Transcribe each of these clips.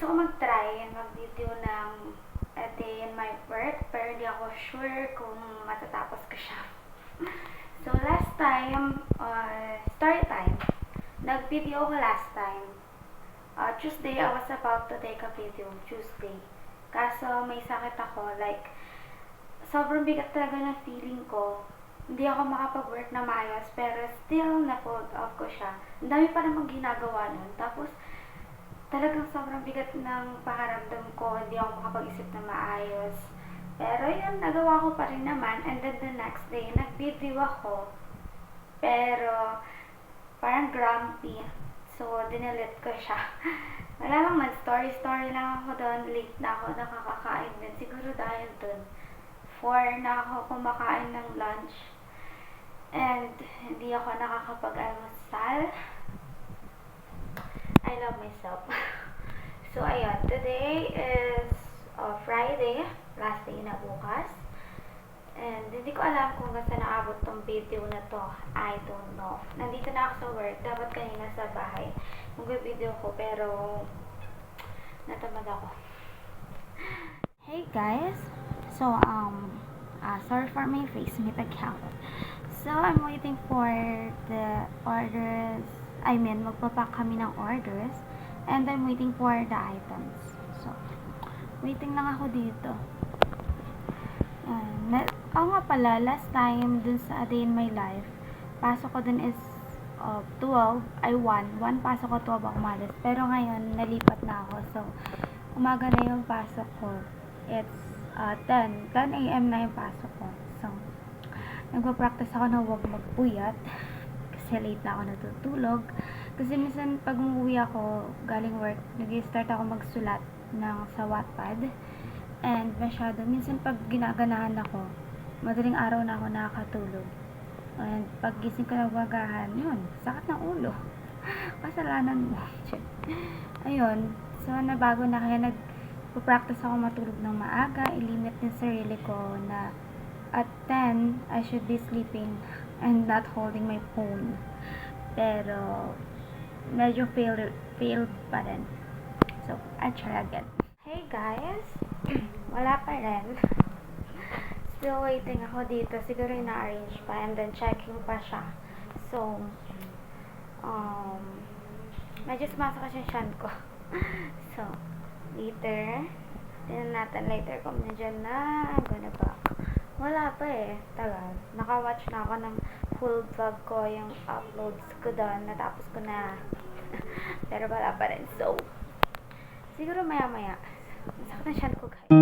Gusto ko mag-video ng a day in my work, pero hindi ako sure kung matatapos ko siya. So, last time, story time. Nag-video ko last time. Tuesday, I was about to take a video. Tuesday. Kaso, may sakit ako. Like, sobrang bigat talaga na feeling ko. Hindi ako makapag-work na maayos, pero still, na-fold off ko siya. Ang dami pa namang ginagawa nun. Tapos, talagang sobrang bigat ng pakiramdam ko. Hindi ako makapag-isip na maayos. Pero yun, nagawa ko pa rin naman. And then the next day, nag-video ako. Pero, parang grumpy. So, dinilit ko siya. Wala lang, nag-story lang ako doon. Late na ako nakakakain din. Siguro dahil doon. 4 na ako kumakain ng lunch. And, hindi ako nakakapag-almusal. I love myself. So, ayun. Today is Friday. Last day na bukas. And, hindi ko alam kung hanggang naabot tong video na to. I don't know. Nandito na ako sa work. Dapat kanina sa bahay. Mag-video ko, pero natamad ako. Hey guys. So, sorry for my face. May account. So, I'm waiting for the orders. I mean, magpapack kami ng orders. And I'm waiting for the items. So, waiting lang ako dito. Nga pala, last time dun sa A Day in My Life, pasok ko dun is 12, ay 1 pasok ko, 12 ako umalis. Pero ngayon, nalipat na ako. So, umaga na yung pasok ko. It's 10 a.m. na yung pasok ko. So, nagpa-practice ako na huwag magpuyat. Kasi late na ako natutulog. Kasi minsan, pag umuwi ako, galing work, nag-start ako magsulat sa Wattpad. And minsan pag ginaganahan ako, madaling araw na ako nakakatulog. And pag gising ko na wagahan, yun, sakit ng ulo. Kasalanan mo. Ayun, so nabago na, kaya nagpo-practice ako matulog ng maaga, ilimit din sarili ko na at 10, I should be sleeping and not holding my phone. Pero, medyo failed pa rin. So, I try again. Hey guys! Wala pa rin. Still waiting ako dito. Siguro na-arrange pa and then checking pa siya. So, medyo sumasok kasi yung shan ko. So, later, tingnan natin later kung nandiyan na. I'm gonna back. Wala pa eh. Tagal. Naka-watch na ako ng full vlog ko, yung uploads ko doon. Natapos ko na. Pero wala pa rin. So, siguro maya-maya. Masakit na siyan ko, guys.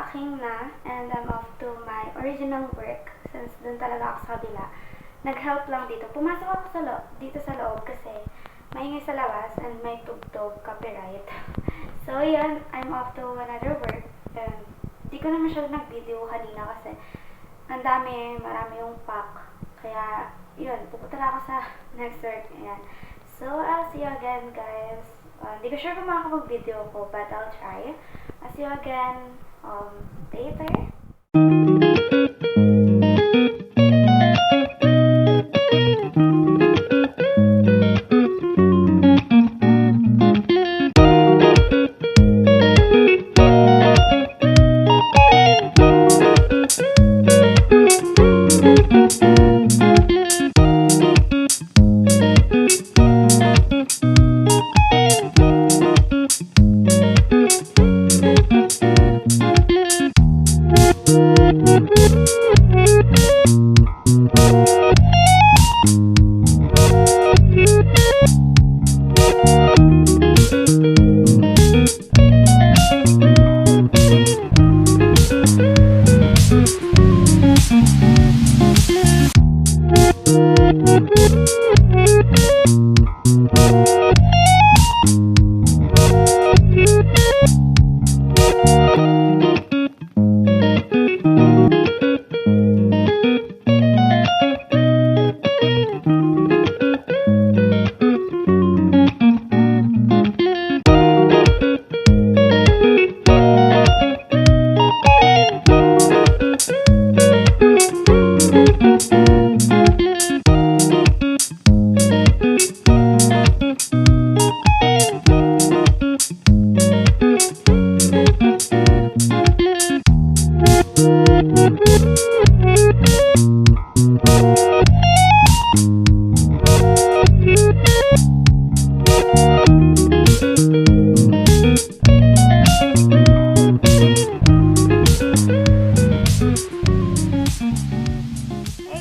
unpacking na and I'm off to my original work since dun talaga ako sa kabila. Nag-help lang dito. Pumasok ako dito sa loob kasi maingay sa labas and may tugtog copyright. So yun, I'm off to another work and di ko na masyado nag-video kanina kasi marami yung pack. Kaya yun, pupunta na ako sa next work. Ayan. So I'll see you again guys. Hindi ko sure kung makakapag-video ko, but I'll try. I'll see you again later.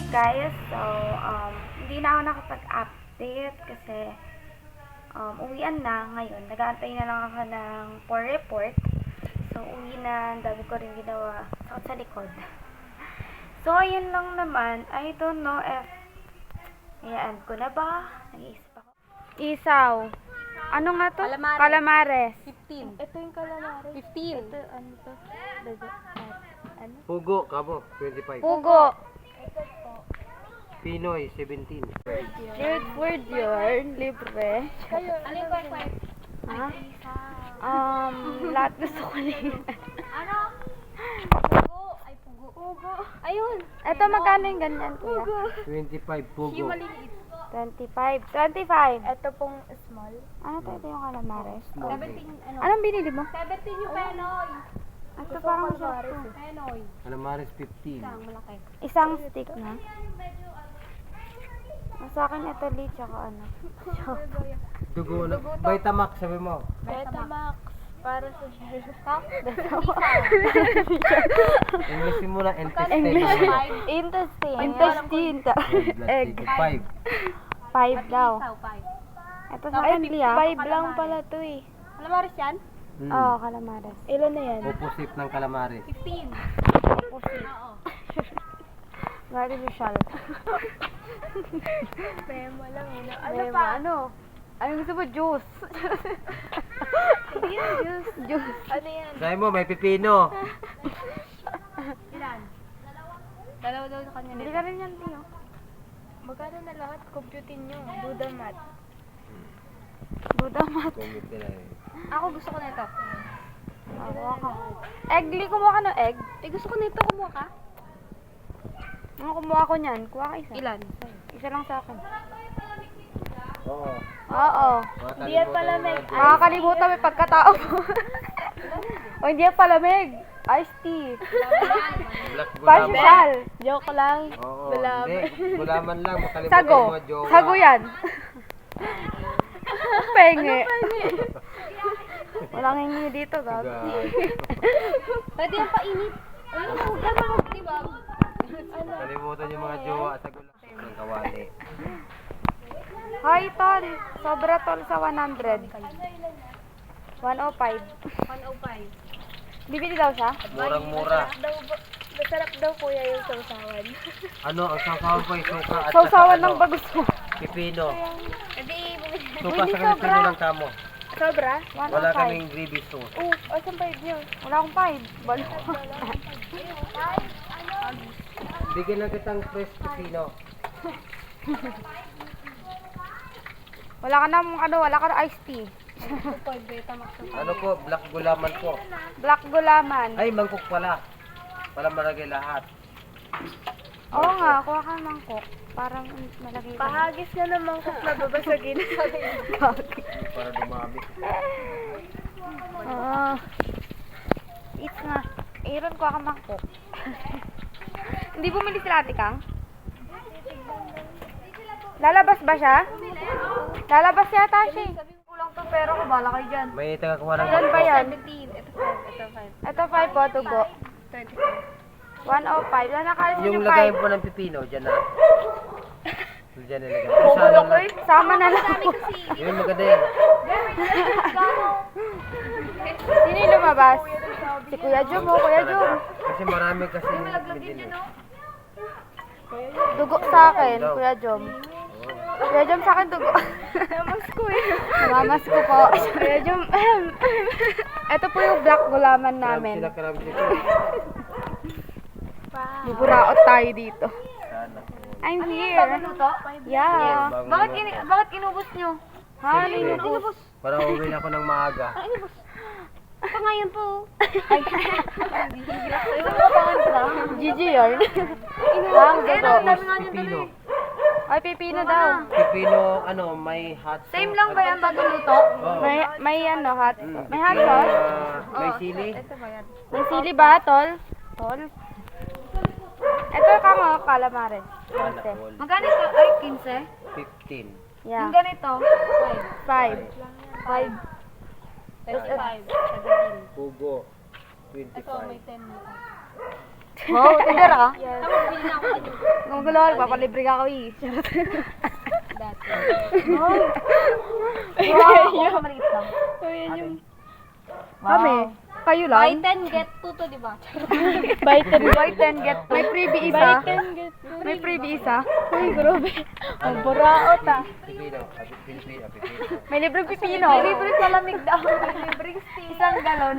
Guys, so hindi na ako nakapag-update kasi uwian na ngayon. Nag-aantay na lang ako ng for report. So uwi na, ang dami ko rin ginawa sa likod. So ayun lang naman. I don't know if i-end ko na ba? Nag-iisip ako. Isaw. Ano nga to? Calamares. 15. Ito yung calamares. 15. Ito ano to? Ano? Pugo, kamo, 25. Pugo. Pinoy, 17. Word yun. Libre. Ano yung kwek-kwek? Ha? Lahat gusto ko rin. Ano? Pugo. Ay, pugo. Pugo. Ayun. Ito magkano yung ganyan, kuya? 25, pugo. Yung maliliit. 25. 25. Ito pong small. Ano to? Ito yung calamares? 17, ano? Anong binili mo? 17 yung penoy. Ito parang siya to. Penoy. Calamares, 15. Isang malaki. Isang stick na. Sa akin ito li, tsaka ano. Dugo na. Vitamax, sabi mo. Betamax. Para sa share. English mo na, English. intestine. Intestine. Egg. 5. 5 daw. Isaw, 5. Ito sa akin li, ah. 5 lang pala to eh. Calamares yan? Oo, calamares. Ilan na yan? Opposite ng calamares. 15. Oo. Very social. Memo lang. Ano Ano pa? Ano? Ano gusto mo? Juice. Hindi yan, juice. Juice. Ano yan? Sabi mo, may pipino. Ilan? Dalawa daw sa kanya Hindi nito. ka rin yan, Tio. Magkano na lahat? Computin nyo. Buda mat. Budamat. Comment nila eh. Ako gusto ko nito. Kumuha ka. Egg, li, kumuha ka ng egg. Eh, gusto ko nito. Kumuha ka? Ano kumuha ko niyan? Kuha ka isa. Ilan? Isa lang sa akin. Oo. Oo. Hindi yan palamig. Makakalimutan may pagkatao mo. O hindi yan palamig. Iced tea. Black gulaman. Pasyal. Joke lang. Oo, hindi. Gulaman lang. Makalimutan Sago. mo, jowa. Sago yan. Penge. Walang hingi dito, gag. Guys. Pwede yan painit. Ano mo? Gano'n ako, di ba? Kalimutan yung mga jowa sa gulaman. Ng kawali. Hoy, tol. Sobra tol sa 100. 105. 105. Bibili daw siya? Murang-mura. Masarap daw kuya yung sausawan. Ano, ang sangkawan po ay suka at Sausawan saka, ng bagus mo. pipino. Hindi, bumili. Suka sa pipino lang kamo. Sobra? Wala kaming gravy sauce. Oo, asan pa yun? Wala akong 5. Balo. Bigyan lang kitang fresh pipino. Wala ka na wala ka na iced tea. Ano po, black gulaman po. Black gulaman. Ay, mangkok pala. Para malagay lahat. Oo nga, kuha ka ng mangkok. Parang malagay ka. Pahagis na naman kung nababasagin. Para dumami. Oo. Eats nga. Aaron, kuha ka ng mangkok. Hindi bumili sila Ate Kang? Lalabas ba siya? Lalabas yata siya eh. Kulang to pero ko bala kayo dyan. May tagakuha ng Ilan ba yan? 17. Ito 5. Ito 5 po, tugo. 25. 105. Wala nakalimutan Yung yung lagayin 5. po ng pipino, dyan na. Dyan nilagay. Sana na. Sama na lang po. Yun, maganda yan. Sino yung lumabas? Si Kuya Jom o Kuya Jom. Kasi marami kasi bibili. Dugo sa akin, Kuya Jom. Kuya Jom sa akin dugo. Namas ko eh. Namamas ko po. Kuya Jom. Ito po yung black gulaman namin. Sila karami dito. Buburaot tayo dito. Sana. I'm here. Yeah. Bagong- Bakit inubos nyo? Ha? Ano yung inubos? Para uwi ako ng maaga. Ako ngayon po. Gigi yarn. Ang dugo. Pipino. Ay, pipino daw. Pipino, ano, may hot sauce. Same lang ba yan bago luto? Oo. May ano, hot. Mm, May hot pipino sauce. na may sili. May sili ba, tol? Tol? Ito ka mga calamares. Sana all. Magkano ito? Ay, 15? 15. Yeah. Yung ganito? 5. 5. 5. Pugo. 25. 10 nito. Wow, tinder ah. Tapos bili na ako dito. Kung gulo, papalibre ka ko eh. Dati. Wow, ako maliit lang. Kami, kayo Buy lang. 10, get 2 to, di ba? Buy 10, get. May freebie isa. get May freebie isa. Uy, grabe. Ang buraot ah. Pipino. Pipino. Pipino. May libreng pipino. May libre sa lamig daw. May libreng steam. Isang galon.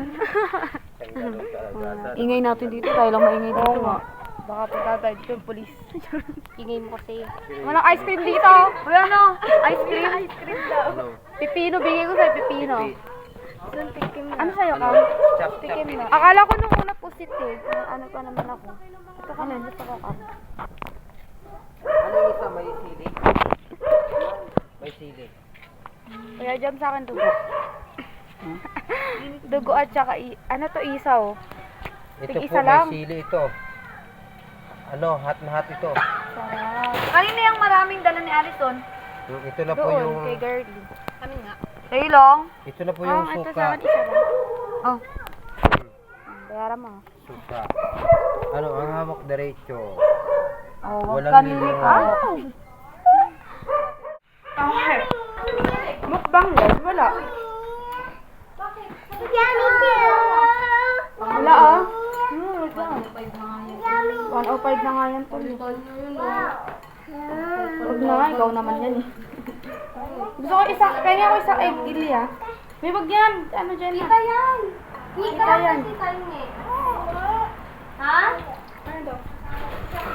Isang galon kalagasan. Ingay natin dito, tayo lang maingay dito. Oo nga. Baka pagkatay dito yung polis. Ingay mo kasi. Walang ice cream dito. Uy, ano? Ice cream? Ano? Pipino, bigay ko sa'yo pipino. Ano sa'yo, Kam? Chop-chop. Akala ko nung una pusit eh. Ano pa naman ako. Ito ka na, gusto ko, Kam. Ano yung isa? May sili? May sili. Kaya jam sa akin dugo. Dugo at saka, ano to, isaw. Ito Tig-isa po, lang. may sili ito. Ano, hot na hot ito. Sarap. Kanina yung maraming dala ni Alison. Ito na po yung... Doon, kay Girlie. Kami nga. Sa'yo lang? Ito na po yung Ito sa suka. akin, isa lang. Oh. Bayaran mo. Suka. Ano, ang hawak diretso. Oh, Walang ka nilihaw. Okay. Mukbang yan? Wala. Wala ah. 105 na nga yan. Huwag na nga, ikaw naman yan eh. Gusto ko isa, kaya ko isang egg ili ah. May wag yan. Ano dyan na? Kita yan. Kita yan. Kita yun eh. Ha?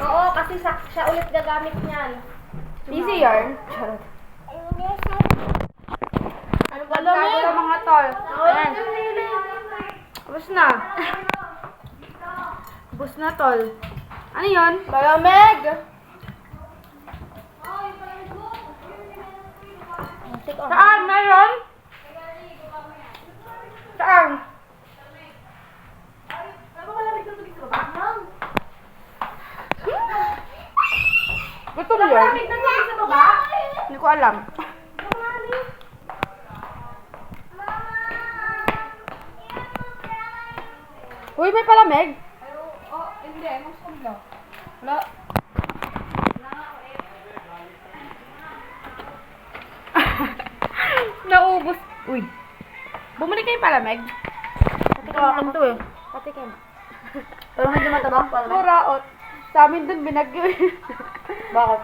Oo, kasi siya ulit gagamit niyan. Easy yarn. Charot. Ano ba Bago na mga tol. Ayan. Ubus na. Ubus na tol. Ano yun? Malamig! Saan? Meron? Saan? Gusto mo yun? Hindi ko alam. Uy, may palamig? Hindi, mas kumlo. Wala. Naubos. Uy. Bumili kayo palamig. Ito akin to eh. Patikim. Pero medyo matabang pa. Puraot. Sa amin dun, binagyo eh. Bakit?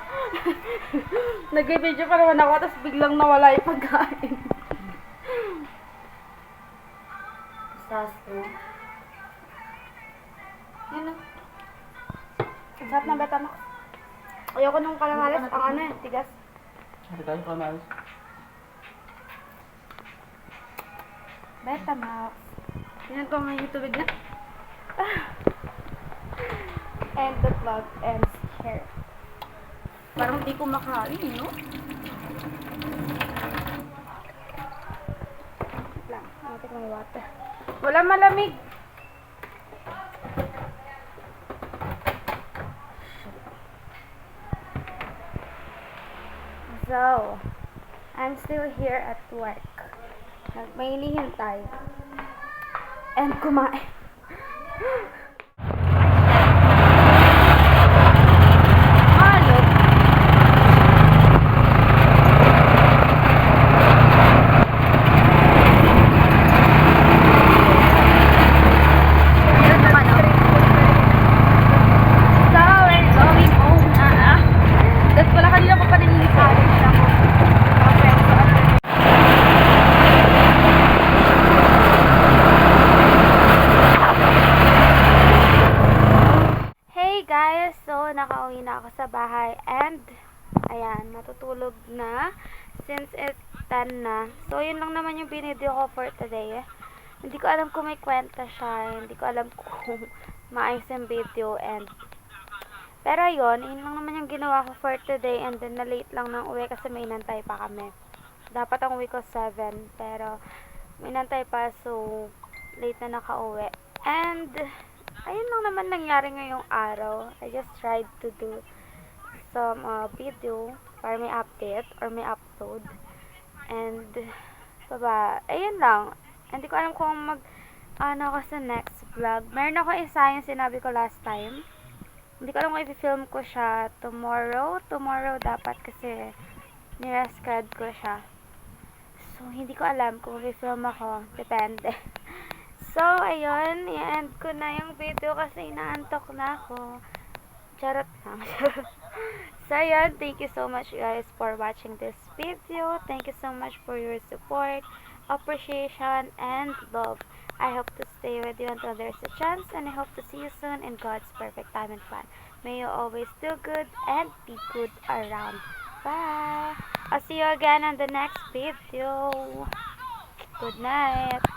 Nag-video pa naman ako, tapos biglang nawala yung pagkain. Sasto. Yun na. Ang sarap ng Betamax. Ayoko nung kalamalis, ang ano eh, tigas. Ito tayo kamalis. Betamax. Tingnan ko may tubig na. And the vlog ends here. Parang di ko makain, no? Wait lang, natin may water. Wala malamig. So, I'm still here at work. May hinihintay. And kumain. Malog. Meron naman, oh. So, we're going home na. Tapos pala kanina ko pa naninisabi ako. Okay, so after Hey guys! So, nakauwi na ako sa bahay and ayan, matutulog na since it's 10 na. So, yun lang naman yung binideo ko for today. Hindi ko alam kung may kwenta siya. Hindi ko alam kung maayos yung video and pero yun lang naman yung ginawa ko for today and then na-late lang ng uwi kasi may inantay pa kami. Dapat ang uwi ko 7 pero may inantay pa so late na nakauwi. And ayun lang naman nangyari ngayong araw. I just tried to do some video para may update or may upload. And ayun lang. Hindi ko alam kung ano ako sa next vlog. Meron ako isa yung sinabi ko last time. Hindi ko alam kung i-film ko siya tomorrow. Tomorrow dapat kasi nireskad ko siya. So, hindi ko alam kung i-film ako. Depende. So, ayun. I-end ko na yung video kasi inaantok na ako. Charot lang. So, ayun. Thank you so much guys for watching this video. Thank you so much for your support, appreciation, and love. I hope to stay with you until there's a chance, and I hope to see you soon in God's perfect time and plan. May you always do good and be good around. Bye! I'll see you again on the next video. Good night!